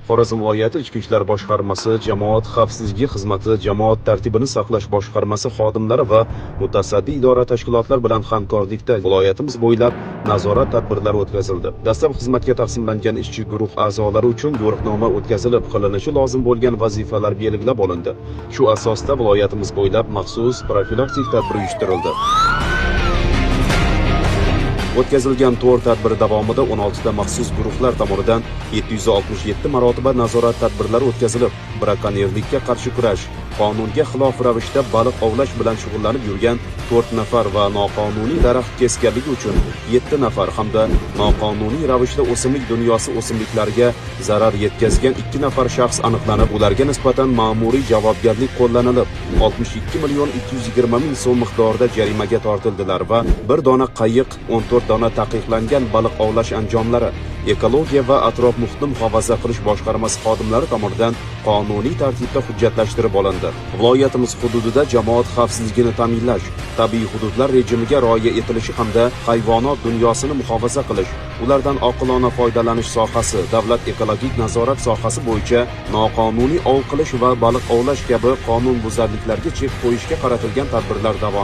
Xorazm viloyati Ichki ishlar boshqarmasi, jamoat xavfsizligi xizmati, jamoat tartibini saqlash boshqarmasi xodimlari va mutasaddi idora tashkilotlar bilan hamkorlikda viloyatimiz bo'ylab nazorat tadbirlari o'tkazildi. Dastlab xizmatga taqsimlangan ishchi guruh a'zolari uchun yo'riqnoma o'tkazilib, qilinishi lozim bo'lgan vazifalar belgilab olindi. Shu asosda viloyatimiz bo'ylab maxsus profilaktik tadbir uyushtirildi. O'tkazilgan to'r tadbiri davomida 16 ta maxsus guruhlar tomonidan 767 marotaba nazorat tadbirlari o'tkazilib, brakonyerlikka qarshi kurash, qonunga xilof ravishda baliq ovlash bilan shug'ullanib yurgan 4 nafar va noqonuniy daraxt kesganligi uchun 7 nafar hamda noqonuniy ravishda o'simlik dunyosi o'simliklariga zarar yetkazgan 2 nafar shaxs aniqlanib, ularga nisbatan ma'muriy javobgarlik qo'llanilib, 62 million 220 ming so'm miqdorida jarimaga tortildilar va 1 dona qayiq, 14 dona taqiqlangan baliq ovlash anjomlari ekologiya va atrof muhitni muhofaza qilish boshqarmasi xodimlari tomonidan qonuniy tartibda hujjatlashtirib olindi. Viloyatimiz hududida jamoat xavfsizligini ta'minlash, tabiiy hududlar rejimiga rioya etilishi hamda hayvonot dunyosini muhofaza qilish, ulardan oqilona foydalanish sohasi, davlat ekologik nazorat sohasi bo'yicha noqonuniy ov qilish va baliq ovlash kabi qonunbuzarliklarga chek qo'yishga qaratilgan tadbirlar davom